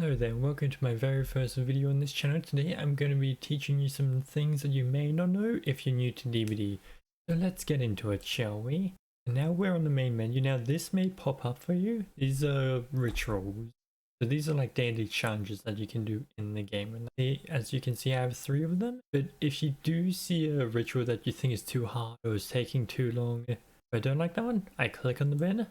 Hello there and welcome to my very first video on this channel. Today I'm going to be teaching you some things that you may not know if you're new to DBD. So let's get into it, shall we? And now we're on the main menu. Now this may pop up for you. These are rituals. So these are like daily challenges that you can do in the game. And as you can see, I have 3 of them. But if you do see a ritual that you think is too hard or is taking too long, if I don't like that one, I click on the bin,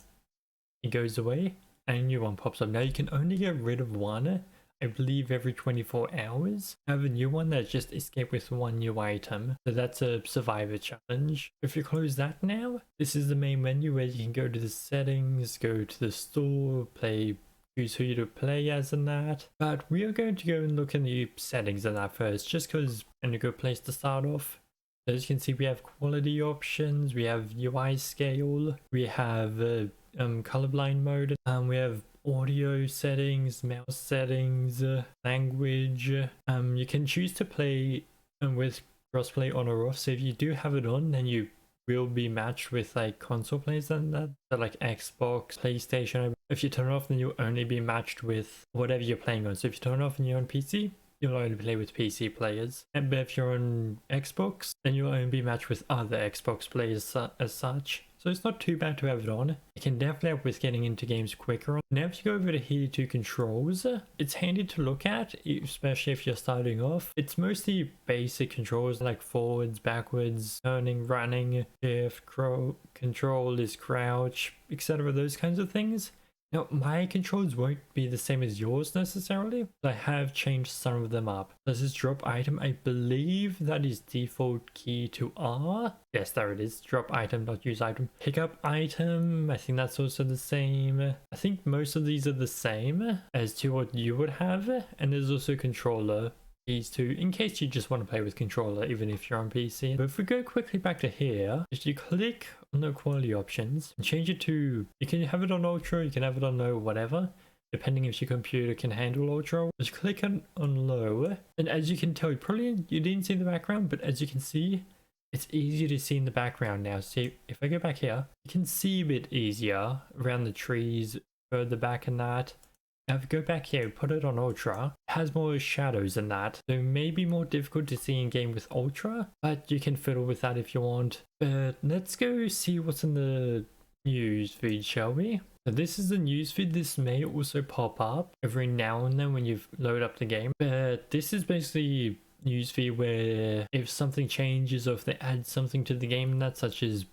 it goes away, and a new one pops up. Now you can only get rid of one, I believe, every 24 hours. I have a new one that just escaped with 1 new item. So that's a survivor challenge. If you close that now, this is the main menu where you can go to the settings, go to the store, choose who you to play as and that. But we are going to go and look in the settings of that first, just because it's a good place to start off. So as you can see, we have quality options, we have UI scale, we have colorblind mode, we have audio settings, mouse settings, language. You can choose to play with crossplay on or off. So if you do have it on, then you will be matched with like console players and that, so like Xbox, PlayStation. If you turn it off, then you'll only be matched with whatever you're playing on. So if you turn it off and you're on PC, you'll only play with PC players. But if you're on Xbox, then you'll only be matched with other Xbox players as such. So it's not too bad to have it on. It can definitely help with getting into games quicker. Now if you go over to here to controls, it's handy to look at, especially if you're starting off. It's mostly basic controls like forwards, backwards, turning, running, shift, control is crouch, etc. Those kinds of things. Now, my controls won't be the same as yours necessarily, but I have changed some of them up. This is drop item. I believe that is default key to R. Yes, there it is. Drop item, not use item. Pick up item. I think that's also the same. I think most of these are the same as to what you would have. And there's also controller keys too, in case you just want to play with controller, even if you're on PC. But if we go quickly back to here, if you click on the quality options and change it to, you can have it on ultra, you can have it on low, whatever, depending if your computer can handle ultra. Just click on low, and as you can tell, probably you didn't see the background, but as you can see, it's easier to see in the background now. See, if I go back here, you can see a bit easier around the trees further back and that. Now if you go back here, put it on ultra, it has more shadows than that, so it may be more difficult to see in game with ultra, but you can fiddle with that if you want. But let's go see what's in the news feed, shall we? So this is the news feed. This may also pop up every now and then when you load up the game, but this is basically news feed where if something changes or if they add something to the game and that, such as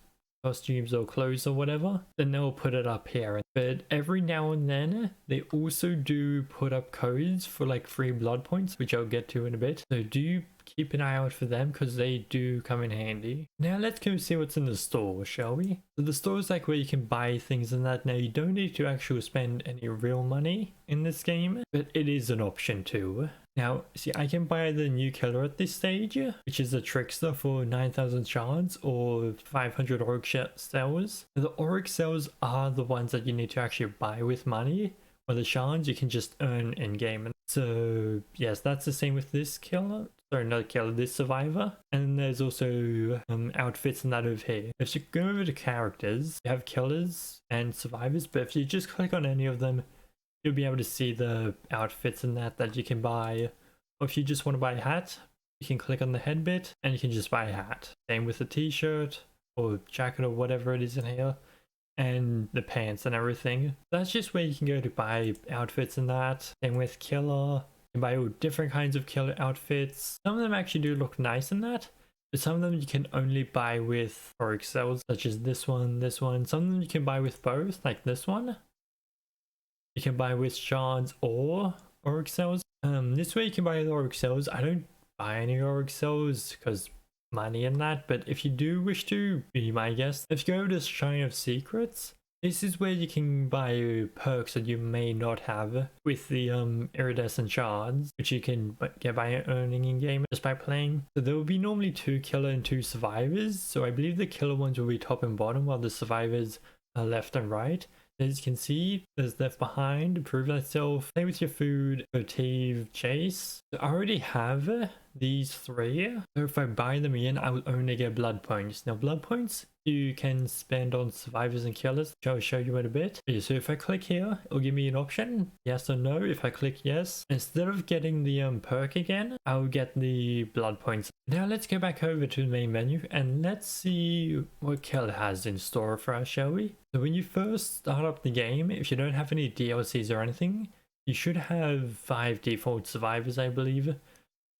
costumes or clothes or whatever, then they'll put it up here. But every now and then they also do put up codes for like free blood points, which I'll get to in a bit, so do keep an eye out for them because they do come in handy. Now let's go see what's in the store, shall we? So the store is like where you can buy things and that. Now you don't need to actually spend any real money in this game, but it is an option too. Now, see, I can buy the new killer at this stage, which is a trickster for 9,000 shards or 500 auric cells. The auric cells are the ones that you need to actually buy with money, while the shards you can just earn in game. So yes, that's the same with this killer. Sorry, not killer, this survivor. And there's also outfits and that over here. If you go over to characters, you have killers and survivors, but if you just click on any of them, you'll be able to see the outfits and that you can buy. Or if you just want to buy a hat, you can click on the head bit and you can just buy a hat. Same with the t-shirt or jacket or whatever it is in here, and the pants and everything. That's just where you can go to buy outfits and that. Same with killer. You can buy all different kinds of killer outfits. Some of them actually do look nice in that, but some of them you can only buy with auric cells, such as this one, this one. Some of them you can buy with both, like this one. You can buy with shards or auric cells. This way you can buy the auric cells. I don't buy any auric cells because money and that, but if you do wish to be my guest, if you go to Shrine of Secrets, this is where you can buy perks that you may not have with the iridescent shards, which you can get by earning in game just by playing. So there will be normally 2 killer and 2 survivors, so I believe the killer ones will be top and bottom while the survivors are left and right. As you can see, there's Left Behind, Prove Thyself, Play With Your Food, Motive, Chase. So I already have these three. So if I buy them in, I will only get blood points. Now blood points you can spend on survivors and killers, which I'll show you in a bit. Okay, so if I click here, it'll give me an option, yes or no. If I click yes, instead of getting the perk again, I'll get the blood points. Now let's go back over to the main menu and let's see what killer has in store for us, shall we? So when you first start up the game, if you don't have any DLCs or anything, you should have 5 default survivors, I believe,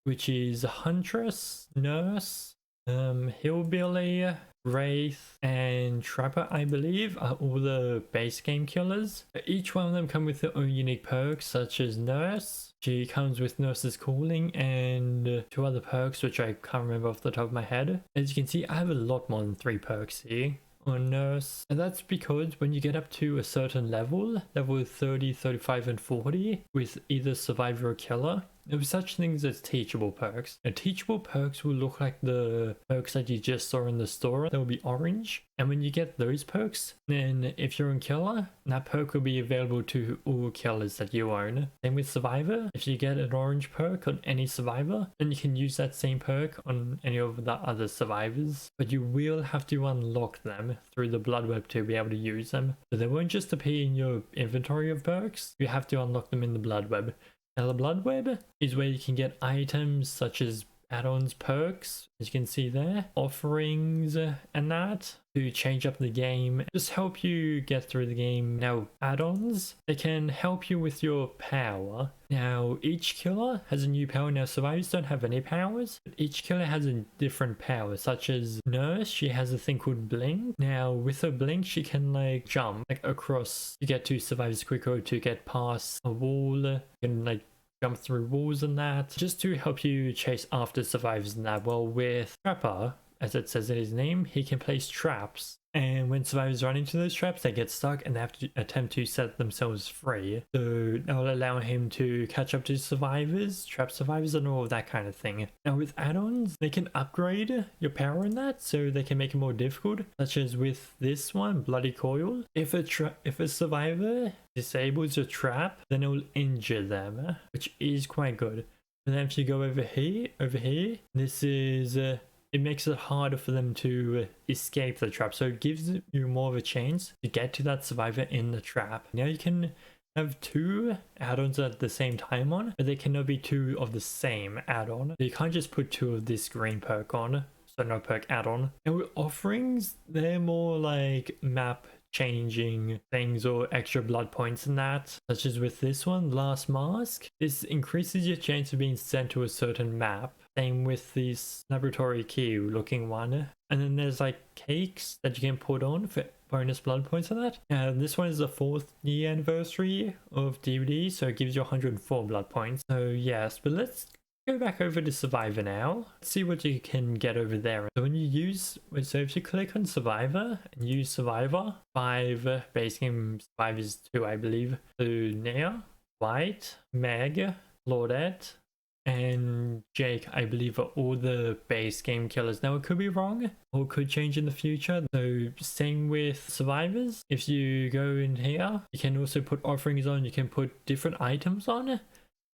which is Huntress, Nurse, Hillbilly, Wraith, and Trapper, I believe, are all the base game killers. Each one of them come with their own unique perks, such as Nurse. She comes with Nurse's Calling and 2 other perks, which I can't remember off the top of my head. As you can see, I have a lot more than 3 perks here on Nurse, and that's because when you get up to a certain level 30, 35, and 40 with either Survivor or Killer, there are such things as teachable perks. Now, teachable perks will look like the perks that you just saw in the store. They'll be orange. And when you get those perks, then if you're on Killer, that perk will be available to all killers that you own. Same with Survivor. If you get an orange perk on any Survivor, then you can use that same perk on any of the other Survivors. But you will have to unlock them through the Blood Web to be able to use them. So they won't just appear in your inventory of perks. You have to unlock them in the Blood Web. Now the Blood Web is where you can get items such as add-ons, perks, as you can see there, offerings and that to change up the game, just help you get through the game. Now add-ons, they can help you with your power. Now each killer has a new power. Now survivors don't have any powers, but each killer has a different power, such as Nurse, she has a thing called Blink. Now with her Blink she can like jump like across to get to survivors quicker, to get past a wall, you can like jump through walls and that, just to help you chase after survivors and that. Well, with Trapper, as it says in his name, he can place traps, and when survivors run into those traps, they get stuck and they have to attempt to set themselves free. So that'll allow him to catch up to survivors, trap survivors, and all of that kind of thing. Now with add-ons, they can upgrade your power in that, so they can make it more difficult, such as with this one, Bloody Coil. If a survivor disables a trap, then it will injure them, which is quite good. And then if you go over here, this is it makes it harder for them to escape the trap, so it gives you more of a chance to get to that survivor in the trap. Now you can have 2 add-ons at the same time on, but they cannot be 2 of the same add-on. So you can't just put 2 of this green perk on, so no perk add-on. And with offerings, they're more like map changing things or extra blood points and that, such as with this one, Last Mask. This increases your chance of being sent to a certain map. Same with this laboratory key looking one. And then there's like cakes that you can put on for bonus blood points and that. And this one is the 4th year anniversary of DBD, so it gives you 104 blood points. So yes, but let's go back over to Survivor now. Let's see what you can get over there. So when you use, so if you click on Survivor and use Survivor, 5 base game survivors 2, I believe. So Nea, White, Meg, Claudette, and Jake, I believe, are all the base game killers. Now it could be wrong or could change in the future. So same with survivors. If you go in here, you can also put offerings on. You can put different items on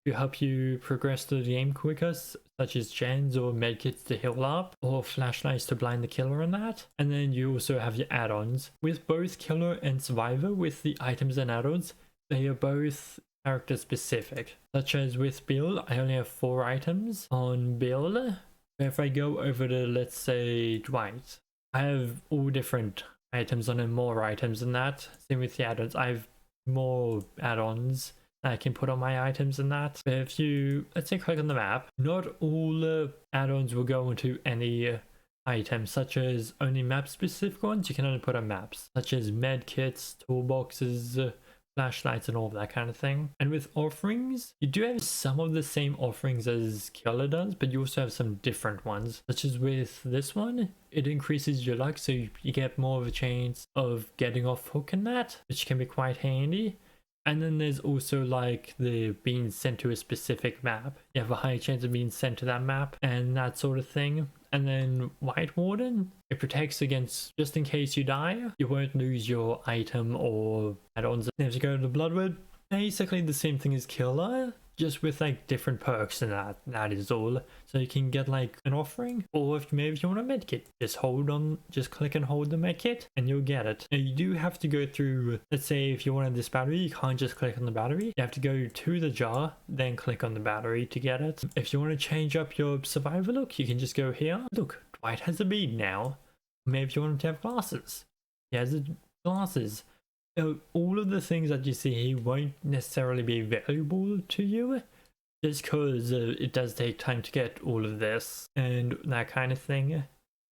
to help you progress through the game quicker, such as gens or medkits to heal up, or flashlights to blind the killer and that. And then you also have your add-ons. With both killer and survivor, with the items and add-ons, they are both character specific, such as with Bill, I only have 4 items on Bill. If I go over to, let's say, Dwight, I have all different items on him, more items than that. Same with the add-ons, I have more add-ons that I can put on my items and that. But if you, let's say, click on the map, not all add-ons will go into any items, such as only map specific ones you can only put on maps, such as med kits, toolboxes, flashlights, and all of that kind of thing. And with offerings, you do have some of the same offerings as Killer does, but you also have some different ones, such as with this one, it increases your luck, so you get more of a chance of getting off hook in that, which can be quite handy. And then there's also like the being sent to a specific map. You have a high chance of being sent to that map and that sort of thing. And then White Warden, it protects against, just in case you die, you won't lose your item or add-ons. If you go to the Blood Web, basically the same thing as Killer. just with like different perks and that is all. So you can get like an offering, or if maybe you want a medkit, just click and hold the medkit and you'll get it. Now you do have to go through, let's say if you wanted this battery, you can't just click on the battery. You have to go to the jar, then click on the battery to get it. If you want to change up your survivor look, you can just go here. Look, Dwight has a bead now. Maybe if you want him to have glasses, he has glasses. All of the things that you see here won't necessarily be valuable to you, just because it does take time to get all of this and that kind of thing.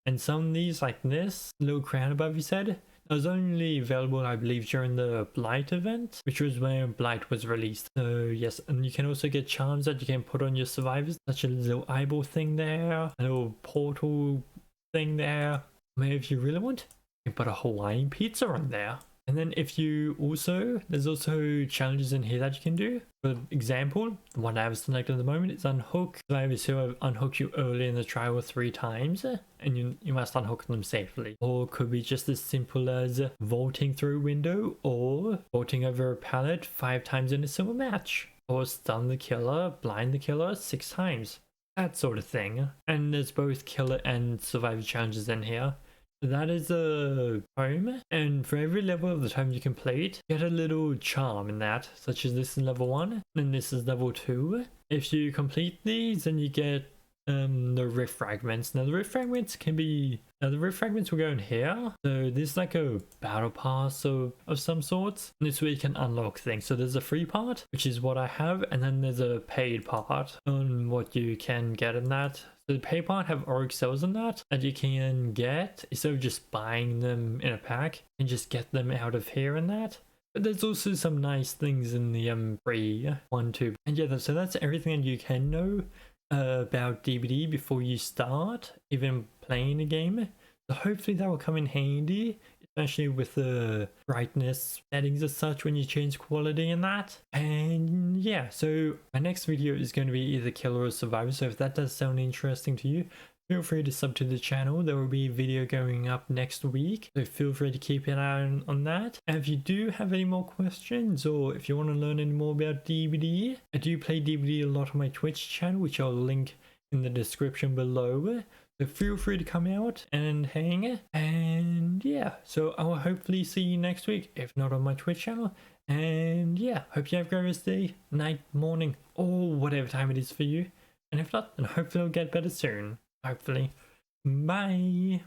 And some of these, like this little crown above you said, it was only available, I believe, during the Blight event, which was when Blight was released. So yes, and you can also get charms that you can put on your survivors, such as a little eyeball thing there, a little portal thing there. Maybe if you really want, you can put a Hawaiian pizza on there. And then if you also, there's also challenges in here that you can do. For example, the one I have selected at the moment is unhook survivors who have unhooked you early in the trial 3 times, and you must unhook them safely. Or it could be just as simple as vaulting through a window, or vaulting over a pallet 5 times in a single match, or stun the killer, blind the killer 6 times. That sort of thing. And there's both killer and survivor challenges in here. That is a home, and for every level of the time you complete, get a little charm in that, such as this is level 1, and this is level 2. If you complete these, then you get the rift fragments. Now the rift fragments can be, the rift fragments will go in here. So this is like a battle pass of some sorts. And this way you can unlock things. So there's a free part, which is what I have, and then there's a paid part on what you can get in that. So the paid part have auric cells in that you can get instead of just buying them in a pack, and just get them out of here and that. But there's also some nice things in the free one too. And yeah, so that's everything that you can know about DBD before you start even playing the game. So hopefully that will come in handy, especially with the brightness settings as such when you change quality and that. And yeah, so my next video is going to be either killer or survivor, so if that does sound interesting to you, feel free to sub to the channel. There will be a video going up next week, so feel free to keep an eye on that. And if you do have any more questions, or if you want to learn any more about DBD, I do play DBD a lot on my Twitch channel, which I'll link in the description below. So feel free to come out and hang. And yeah, so I will hopefully see you next week, if not on my Twitch channel. And yeah, hope you have a great rest of the day, night, morning, or whatever time it is for you. And if not, then hopefully it'll get better soon. Hopefully. Bye.